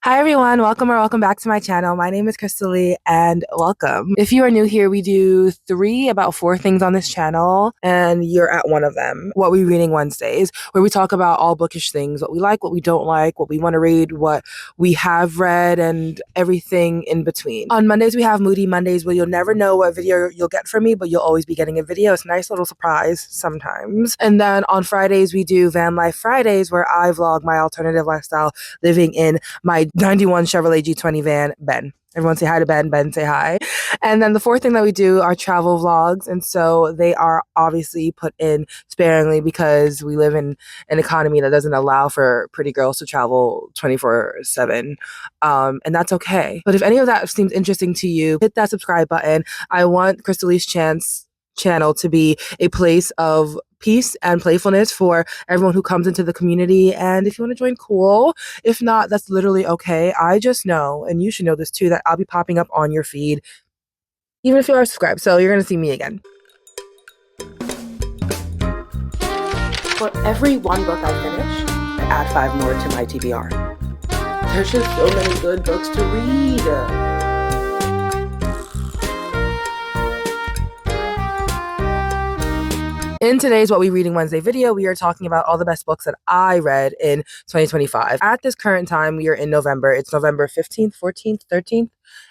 Hi everyone, welcome or welcome back to my channel. My name is Crystal Lee and welcome. If you are new here, we do about four things on this channel and you're at one of them. What We Reading Wednesdays, where we talk about all bookish things, what we like, what we don't like, what we want to read, what we have read, and everything in between. On Mondays, we have Moody Mondays, where you'll never know what video you'll get from me, but you'll always be getting a video. It's a nice little surprise sometimes. And then on Fridays, we do Van Life Fridays, where I vlog my alternative lifestyle living in my 91 Chevrolet G20 van, Ben. Everyone say hi to Ben. Ben, say hi. And then the fourth thing that we do are travel vlogs. And so they are obviously put in sparingly because we live in an economy that doesn't allow for pretty girls to travel 24/7. And that's okay. But if any of that seems interesting to you, hit that subscribe button. I want Crystal Lee's channel to be a place of peace and playfulness for everyone who comes into the community. And if you want to join, cool. If not, that's literally okay. I just know, and you should know this too, that I'll be popping up on your feed even if you are subscribed. So you're going to see me again. For every one book I finish, I add 5 more to my TBR. There's just so many good books to read. In today's What We Reading Wednesday video, we are talking about all the best books that I read in 2025. At this current time, we are in November. It's November 15th, 14th, 13th.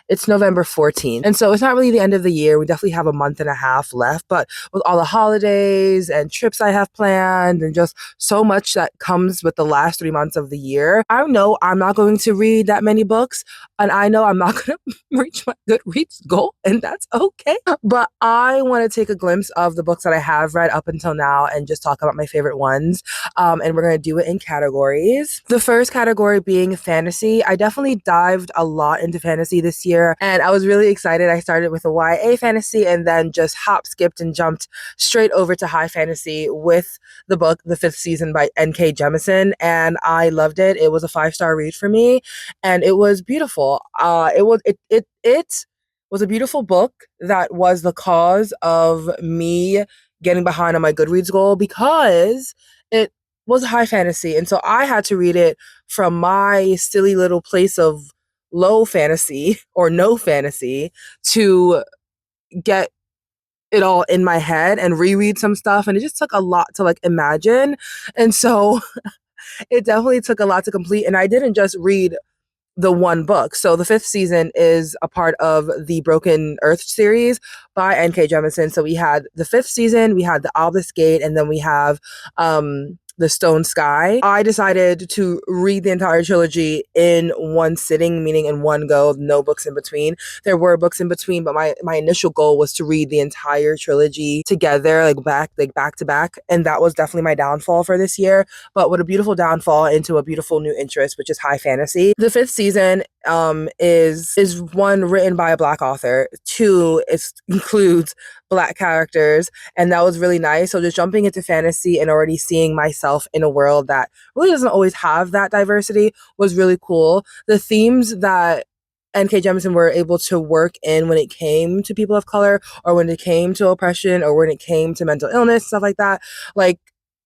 It's November 14th. And so it's not really the end of the year. We definitely have a month and a half left. But with all the holidays and trips I have planned and just so much that comes with the last 3 months of the year, I know I'm not going to read that many books. And I know I'm not going to reach my Goodreads goal. And that's okay. But I want to take a glimpse of the books that I have read up until now and just talk about my favorite ones. And we're going to do it in categories. The first category being fantasy. I definitely dived a lot into fantasy this year, and I was really excited. I started with a YA fantasy and then just skipped and jumped straight over to high fantasy with the book The Fifth Season by N.K. Jemisin, and I loved it. It was a 5-star read for me, and it was beautiful. It was a beautiful book that was the cause of me getting behind on my Goodreads goal because it was high fantasy, and so I had to read it from my silly little place of low fantasy or no fantasy to get it all in my head and reread some stuff, and it just took a lot to imagine. And so it definitely took a lot to complete, and I didn't just read the one book. So The Fifth Season is a part of the Broken Earth series by N.K. Jemisin. So we had The Fifth Season, we had The Obelisk Gate, and then we have The Stone Sky. I decided to read the entire trilogy in one sitting, meaning in one go, no books in between. There were books in between, but my initial goal was to read the entire trilogy together, back to back. And that was definitely my downfall for this year. But with a beautiful downfall into a beautiful new interest, which is high fantasy. The Fifth Season is one, written by a Black author. 2, it includes Black characters, and that was really nice. So just jumping into fantasy and already seeing myself in a world that really doesn't always have that diversity was really cool. The themes that N.K. Jemisin were able to work in when it came to people of color, or when it came to oppression, or when it came to mental illness, stuff like that,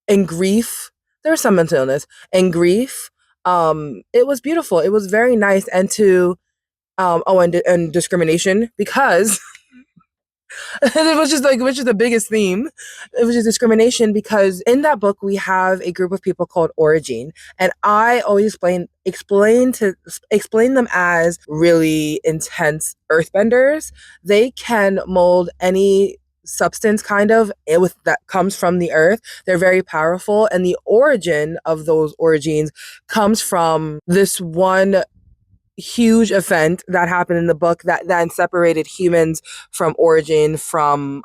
and grief. There was some mental illness and grief. It was beautiful. It was very nice. And and discrimination, because it was just which is the biggest theme. It was just discrimination, because in that book we have a group of people called Origene, and I always explain them as really intense earthbenders. They can mold any substance that comes from the earth. They're very powerful, and the origin of those origins comes from this one huge event that happened in the book that then separated humans from Origene, from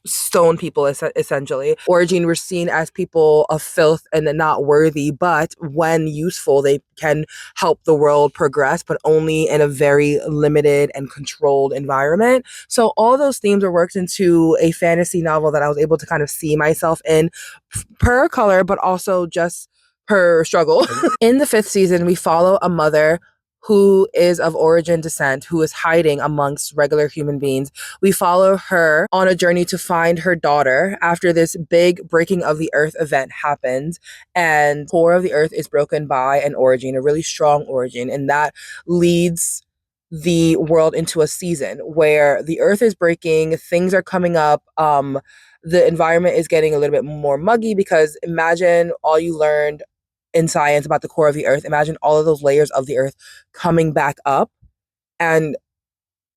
stone people, essentially. Origene were seen as people of filth and not worthy, but when useful, they can help the world progress, but only in a very limited and controlled environment. So all those themes were worked into a fantasy novel that I was able to kind of see myself in, per color, but also just per struggle. In The Fifth Season, we follow a mother who is of origin descent, who is hiding amongst regular human beings. We follow her on a journey to find her daughter after this big breaking of the earth event happens, and the core of the earth is broken by an origin, a really strong origin, and that leads the world into a season where the earth is breaking, things are coming up, the environment is getting a little bit more muggy, because imagine all you learned in science about the core of the earth. Imagine all of those layers of the earth coming back up, and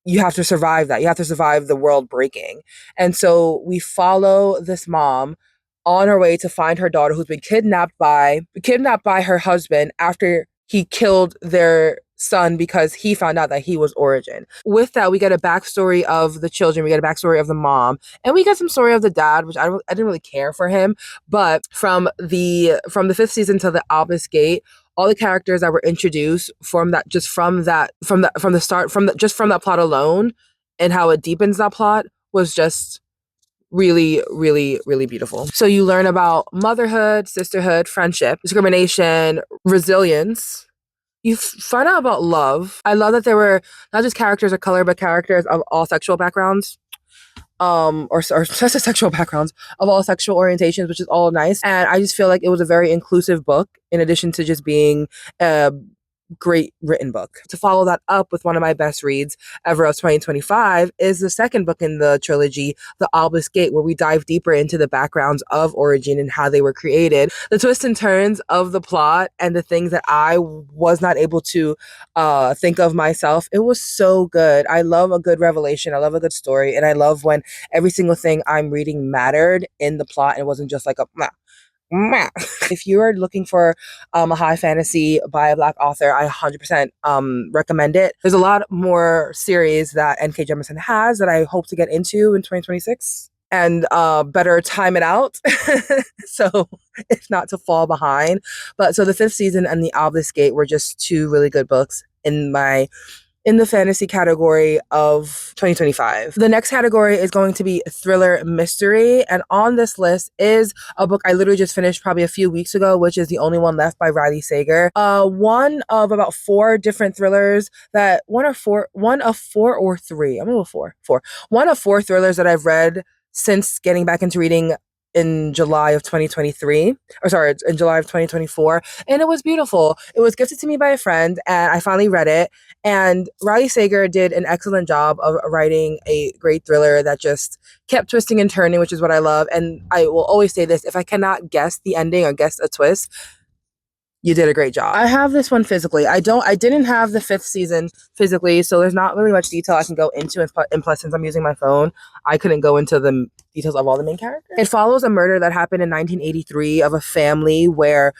you have to survive that. You have to survive the world breaking. And so we follow this mom on her way to find her daughter, who's been kidnapped by her husband after he killed their son because he found out that he was origin. With that, we get a backstory of the children, we get a backstory of the mom, and we get some story of the dad, which I didn't really care for him. But from the fifth season to the Albus Gate, all the characters that were introduced from that from the start, from that plot alone, and how it deepens that plot was just really, really, really beautiful. So you learn about motherhood, sisterhood, friendship, discrimination, resilience. You find out about love. I love that there were not just characters of color, but characters of all sexual backgrounds, or just sexual backgrounds, of all sexual orientations, which is all nice. And I just feel like it was a very inclusive book, in addition to just being a great written book. To follow that up with one of my best reads ever of 2025 is the second book in the trilogy, The Albus Gate, where we dive deeper into the backgrounds of Origin and how they were created, the twists and turns of the plot, and the things that I was not able to think of myself. It was so good. I love a good revelation. I love a good story. And I love when every single thing I'm reading mattered in the plot and wasn't just like a meh. If you are looking for a high fantasy by a Black author, I 100% recommend it. There's a lot more series that N.K. Jemisin has that I hope to get into in 2026 and better time it out. So if not to fall behind. But so the fifth season and the Albus Gate were just two really good books in the fantasy category of 2025. The next category is going to be thriller mystery. And on this list is a book I literally just finished probably a few weeks ago, which is The Only One Left by Riley Sager. One of about four different thrillers one of four or three. I'm gonna go four. One of four thrillers that I've read since getting back into reading in July of 2023, or sorry, in July of 2024. And it was beautiful. It was gifted to me by a friend, and I finally read it. And Riley Sager did an excellent job of writing a great thriller that just kept twisting and turning, which is what I love. And I will always say this: if I cannot guess the ending or guess a twist, you did a great job. I have this one physically. I didn't have the fifth season physically, so there's not really much detail I can go into. And plus, since I'm using my phone, I couldn't go into the details of all the main characters. It follows a murder that happened in 1983 of a family where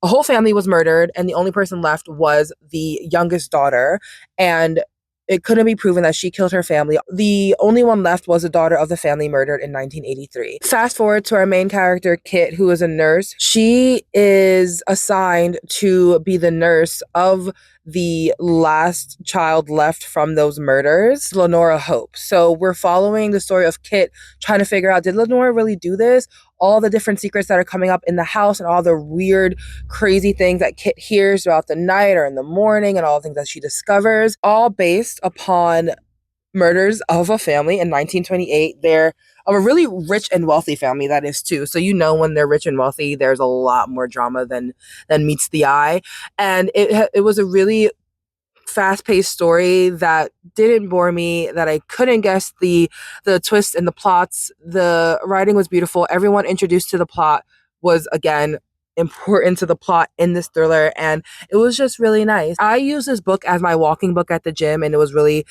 a whole family was murdered, and the only person left was the youngest daughter. And it couldn't be proven that she killed her family. The only one left was the daughter of the family murdered in 1983. Fast forward to our main character, Kit, who is a nurse. She is assigned to be the nurse of the last child left from those murders, Lenora Hope. So we're following the story of Kit trying to figure out, did Lenora really do this? All the different secrets that are coming up in the house and all the weird, crazy things that Kit hears throughout the night or in the morning, and all the things that she discovers, all based upon murders of a family in 1928. They're of a really rich and wealthy family, that is too. So when they're rich and wealthy, there's a lot more drama than meets the eye. And it was a really fast-paced story that didn't bore me, that I couldn't guess the twists and the plots. The writing was beautiful. Everyone introduced to the plot was, again, important to the plot in this thriller, and it was just really nice. I use this book as my walking book at the gym, and it was really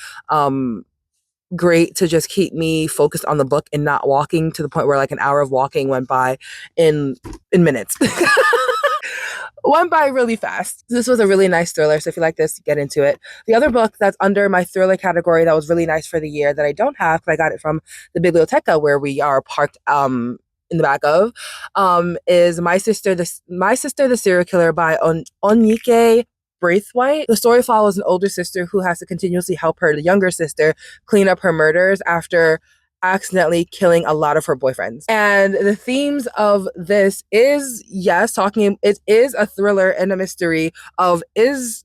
great to just keep me focused on the book and not walking to the point where like an hour of walking went by in minutes. Went by really fast. This was a really nice thriller, so if you like this, get into it. The other book that's under my thriller category that was really nice for the year that I don't have because I got it from the Biblioteca where we are parked in the back of is My Sister the Serial Killer by Onike Braithwaite. The story follows an older sister who has to continuously help her younger sister clean up her murders after accidentally killing a lot of her boyfriends. And the themes of this is, yes, it is a thriller and a mystery of, is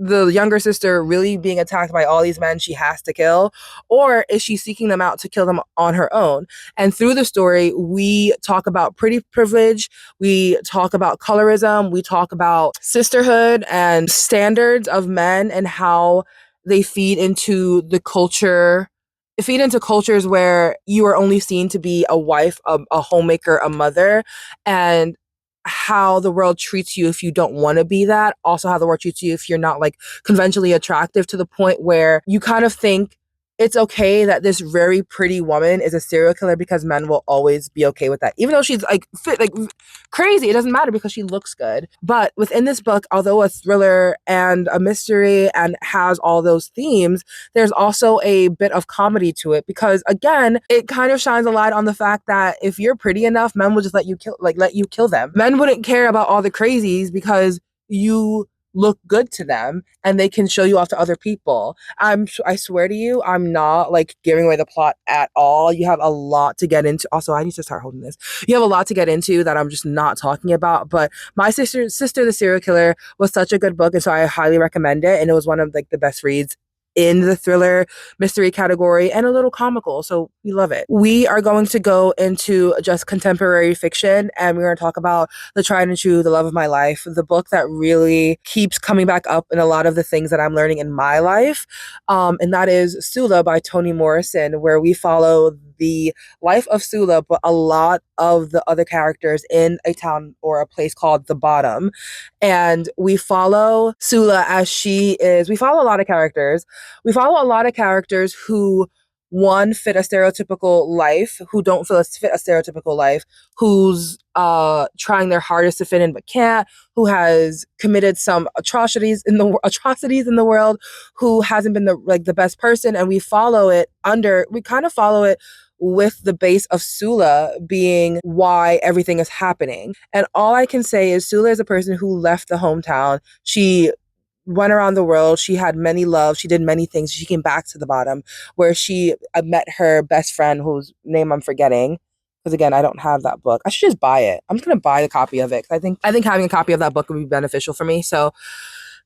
the younger sister really being attacked by all these men she has to kill, or is she seeking them out to kill them on her own? And through the story, we talk about pretty privilege, we talk about colorism, we talk about sisterhood and standards of men and how they feed into the culture, feed into cultures where you are only seen to be a wife, a homemaker, a mother, and how the world treats you if you don't want to be that. Also, how the world treats you if you're not like conventionally attractive, to the point where you kind of think it's okay that this very pretty woman is a serial killer because men will always be okay with that. Even though she's like fit, like crazy, it doesn't matter because she looks good. But within this book, although a thriller and a mystery and has all those themes, there's also a bit of comedy to it because again, it kind of shines a light on the fact that if you're pretty enough, men will just let you kill them. Men wouldn't care about all the crazies because you look good to them and they can show you off to other people. I swear to you, I'm not like giving away the plot at all. You have a lot to get into. Also, I need to start holding this. You have a lot to get into that I'm just not talking about. But My Sister the Serial Killer was such a good book, and so I highly recommend it. And it was one of like the best reads in the thriller mystery category, and a little comical, so we love it. We are going to go into just contemporary fiction, and we're going to talk about The Tried and True, The Love of My Life, the book that really keeps coming back up in a lot of the things that I'm learning in my life, and that is Sula by Toni Morrison, where we follow the life of Sula, but a lot of the other characters in a town or a place called The Bottom. And we follow Sula as she is. We follow a lot of characters. We follow a lot of characters who, one, fit a stereotypical life, who don't fit a stereotypical life, who's trying their hardest to fit in but can't, who has committed some atrocities in the world, who hasn't been the best person, and we kind of follow it with the base of Sula being why everything is happening. And all I can say is Sula is a person who left the hometown. She went around the world. She had many loves. She did many things. She came back to The Bottom, where she met her best friend, whose name I'm forgetting. Because again, I don't have that book. I should just buy it. I'm just gonna buy the copy of it. I think having a copy of that book would be beneficial for me. So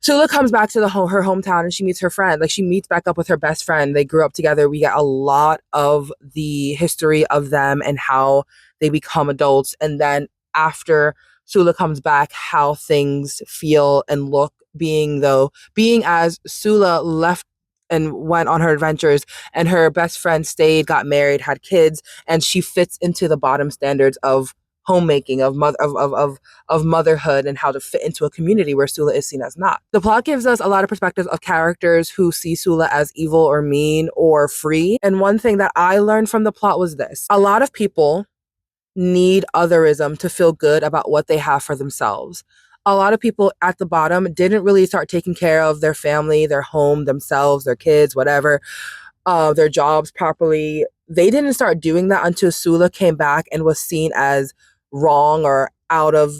Sula comes back to her hometown and she meets her friend. Like, she meets back up with her best friend. They grew up together. We get a lot of the history of them and how they become adults. And then after Sula comes back, how things feel and look, being as Sula left and went on her adventures, and her best friend stayed, got married, had kids, and she fits into the bottom standards of homemaking, of motherhood, and how to fit into a community where Sula is seen as not. The plot gives us a lot of perspectives of characters who see Sula as evil or mean or free. And one thing that I learned from the plot was this: a lot of people need otherism to feel good about what they have for themselves. A lot of people at the bottom didn't really start taking care of their family, their home, themselves, their kids, whatever, their jobs properly. They didn't start doing that until Sula came back and was seen as wrong or out of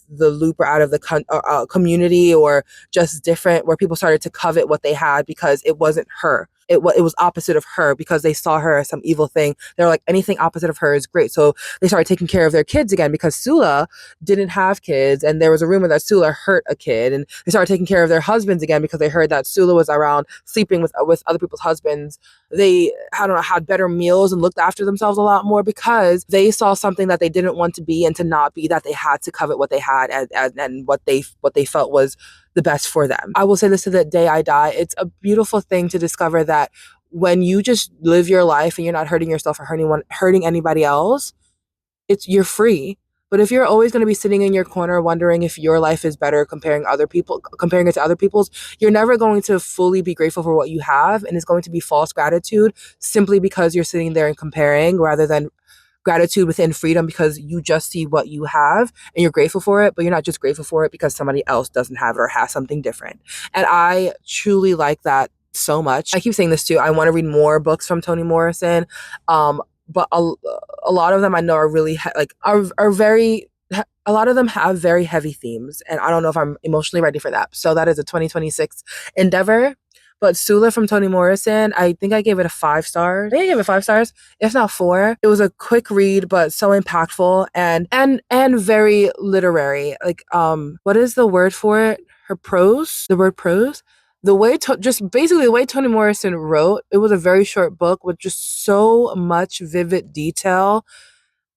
the loop or out of the community, or just different, where people started to covet what they had because it wasn't her. It was opposite of her because they saw her as some evil thing. They were like, anything opposite of her is great. So they started taking care of their kids again because Sula didn't have kids, and there was a rumor that Sula hurt a kid. And they started taking care of their husbands again because they heard that Sula was around sleeping with other people's husbands. They, I don't know, had better meals and looked after themselves a lot more because they saw something that they didn't want to be and to not be, that they had to covet what they had and what they felt was the best for them. I will say this to the day I die. It's a beautiful thing to discover that when you just live your life and you're not hurting yourself or hurting anybody else, you're free. But if you're always going to be sitting in your corner wondering if your life is better, comparing it to other people's, you're never going to fully be grateful for what you have, and it's going to be false gratitude simply because you're sitting there and comparing, rather than gratitude within freedom because you just see what you have and you're grateful for it, but you're not just grateful for it because somebody else doesn't have it or has something different. And I truly like that so much. I keep saying this too. I want to read more books from Toni Morrison. But a lot of them I know are really are very, a lot of them have very heavy themes, and I don't know if I'm emotionally ready for that. So that is a 2026 endeavor. But Sula from Toni Morrison, I think I gave it 5 stars. I think I gave it 5 stars, if not 4. It was a quick read, but so impactful and very literary. Like, what is the word for it? The word prose? just basically the way Toni Morrison wrote, it was a very short book with just so much vivid detail,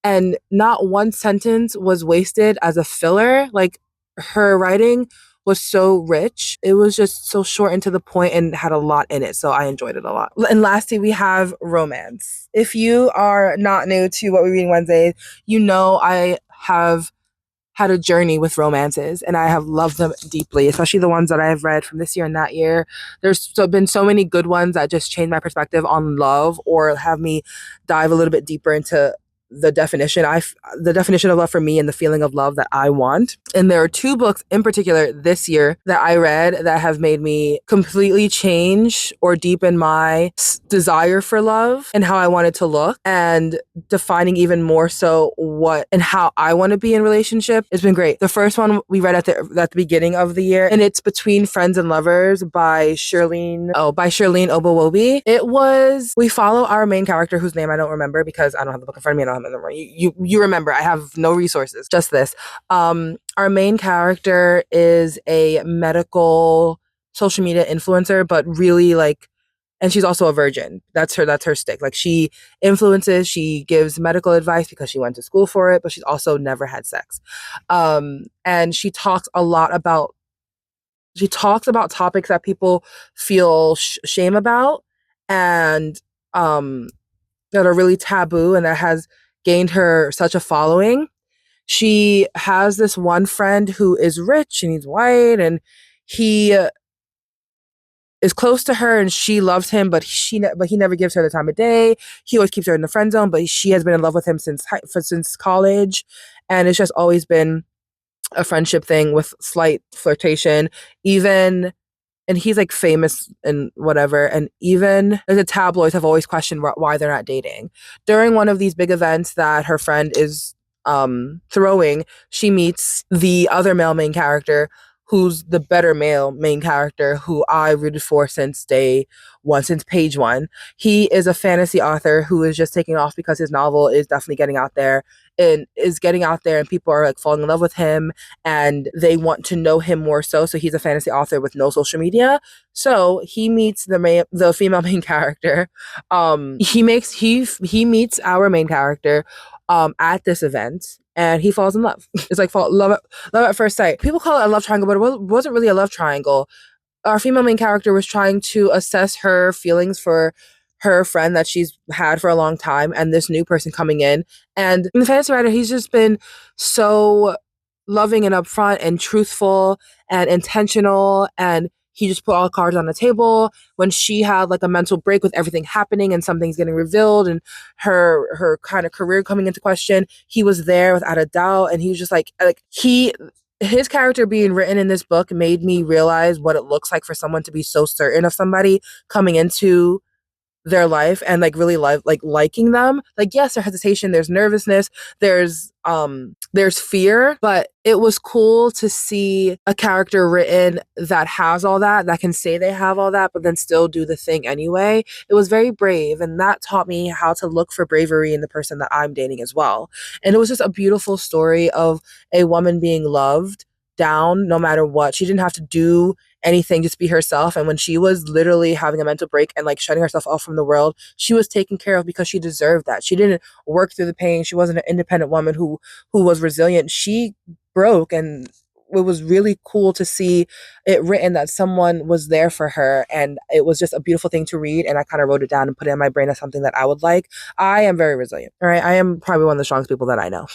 and not one sentence was wasted as a filler. Like, her writing was so rich. It was just so short and to the point and had a lot in it. So I enjoyed it a lot. And lastly, we have romance. If you are not new to What We Read Wednesdays, you know I have had a journey with romances and I have loved them deeply, especially the ones that I have read from this year and that year. Been so many good ones that just changed my perspective on love or have me dive a little bit deeper into the the definition of love for me and the feeling of love that I want. And there are two books in particular this year that I read that have made me completely change or deepen my desire for love and how I want it to look, and defining even more so what and how I want to be in relationship. It's been great. The first one we read at the beginning of the year, and it's Between Friends and Lovers by Shirlene Obowobi. We follow our main character whose name I don't remember because I don't have the book in front of me. I don't have the number. You remember. I have no resources. Just this. Our main character is a medical social media influencer, but really like, and she's also a virgin. That's her stick. Like, she influences, she gives medical advice because she went to school for it, but she's also never had sex. And she talks about topics that people feel shame about, and that are really taboo, and that has gained her such a following. She has this one friend who is rich and he's white, and he is close to her and she loves him, but he never gives her the time of day. He always keeps her in the friend zone, but she has been in love with him since college, and it's just always been a friendship thing with slight flirtation. Even and he's like famous and whatever, and even the tabloids have always questioned why they're not dating. During one of these big events that her friend is throwing, she meets the other male main character, who's the better male main character, who I rooted for since day one, since page one. He is a fantasy author who is just taking off because his novel is definitely getting out there, and people are like falling in love with him and they want to know him more so he's a fantasy author with no social media. So he meets the female main character. He meets our main character at this event, and he falls in love. It's like love at first sight. People call it a love triangle, but it wasn't really a love triangle. Our female main character was trying to assess her feelings for her friend that she's had for a long time and this new person coming in. And the fantasy writer, he's just been so loving and upfront and truthful and intentional, and he just put all the cards on the table. When she had like a mental break with everything happening and something's getting revealed and her kind of career coming into question, he was there without a doubt. And he was just his character being written in this book made me realize what it looks like for someone to be so certain of somebody coming into their life and like really liking them. Like, yes, there's hesitation, there's nervousness, there's fear, but it was cool to see a character written that has all that can say they have all that, but then still do the thing anyway. It was very brave, and that taught me how to look for bravery in the person that I'm dating as well. And it was just a beautiful story of a woman being loved down no matter what. She didn't have to do anything, just be herself. And when she was literally having a mental break and like shutting herself off from the world, she was taken care of because she deserved that. She didn't work through the pain. She wasn't an independent woman who was resilient. She broke, and it was really cool to see it written that someone was there for her, and it was just a beautiful thing to read. And I kind of wrote it down and put it in my brain as something that I would like. I am very resilient. All right, I am probably one of the strongest people that I know.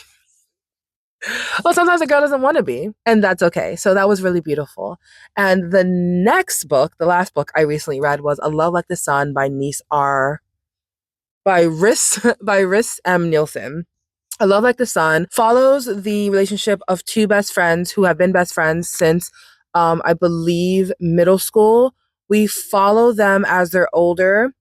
Well, sometimes a girl doesn't want to be, and that's okay. So that was really beautiful. And the next book, the last book I recently read, was A Love Like the Sun by Riss M. Nielsen. A Love Like the Sun follows the relationship of two best friends who have been best friends since, I believe, middle school. We follow them as they're older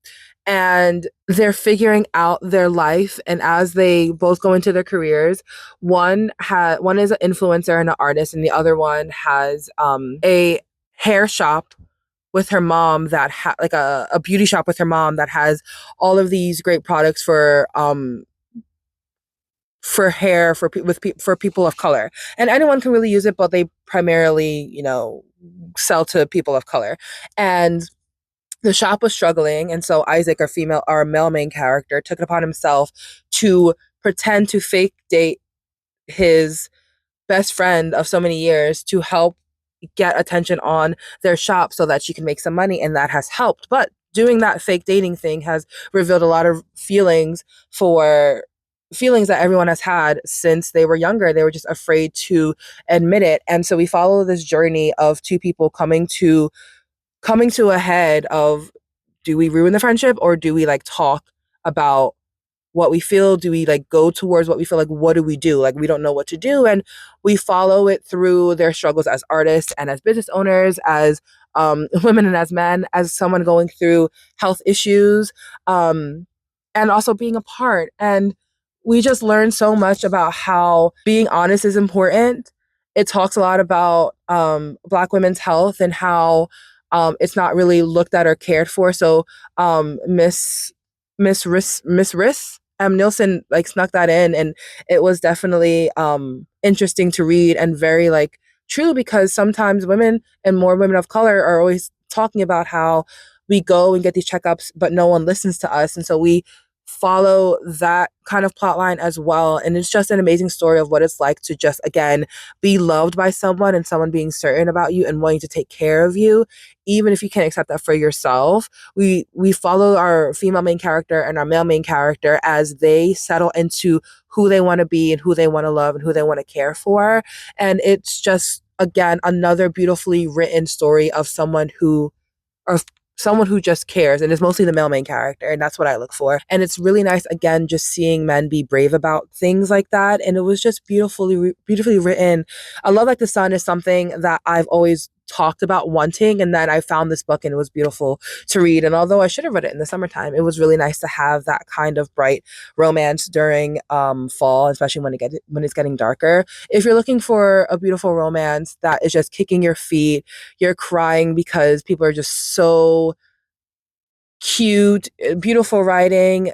and they're figuring out their life, and as they both go into their careers, one is an influencer and an artist, and the other one has a hair shop with her mom that like a beauty shop with her mom that has all of these great products for for hair for people of color, and anyone can really use it, but they primarily, sell to people of color. And the shop was struggling, and so Isaac, our male main character, took it upon himself to pretend to fake date his best friend of so many years to help get attention on their shop so that she can make some money, and that has helped. But doing that fake dating thing has revealed a lot of feelings that everyone has had since they were younger. They were just afraid to admit it. And so we follow this journey of two people coming to a head of, do we ruin the friendship, or do we like talk about what we feel? Do we like go towards what we feel? Like, what do we do? Like, we don't know what to do. And we follow it through their struggles as artists and as business owners, as women and as men, as someone going through health issues, and also being apart. And we just learn so much about how being honest is important. It talks a lot about Black women's health and how it's not really looked at or cared for. So Miss Riss Nielsen like snuck that in, and it was definitely interesting to read and very like true, because sometimes women, and more women of color, are always talking about how we go and get these checkups, but no one listens to us, and so we follow that kind of plot line as well. And it's just an amazing story of what it's like to just, again, be loved by someone, and someone being certain about you and wanting to take care of you, even if you can't accept that for yourself. We follow our female main character and our male main character as they settle into who they want to be and who they want to love and who they want to care for. And it's just, again, another beautifully written story of someone who just cares, and is mostly the male main character, and that's what I look for. And it's really nice, again, just seeing men be brave about things like that. And it was just beautifully written. I love Like the Sun is something that I've always talked about wanting, and then I found this book and it was beautiful to read. And although I should have read it in the summertime, it was really nice to have that kind of bright romance during fall, especially when it's getting darker. If you're looking for a beautiful romance that is just kicking your feet, you're crying because people are just so cute, beautiful writing,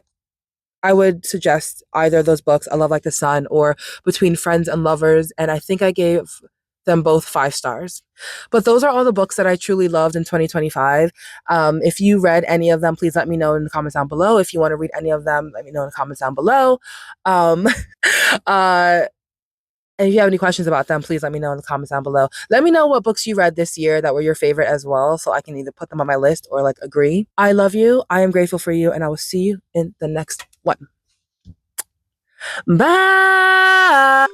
I would suggest either of those books, A Love Like the Sun or Between Friends and Lovers. And I think I gave them both 5 stars. But those are all the books that I truly loved in 2025. If you read any of them, please let me know in the comments down below. If you want to read any of them, let me know in the comments down below. Uh, and if you have any questions about them, please let me know in the comments down below. Let me know what books you read this year that were your favorite as well, so I can either put them on my list or like agree. I love you. I am grateful for you, and I will see you in the next one. Bye.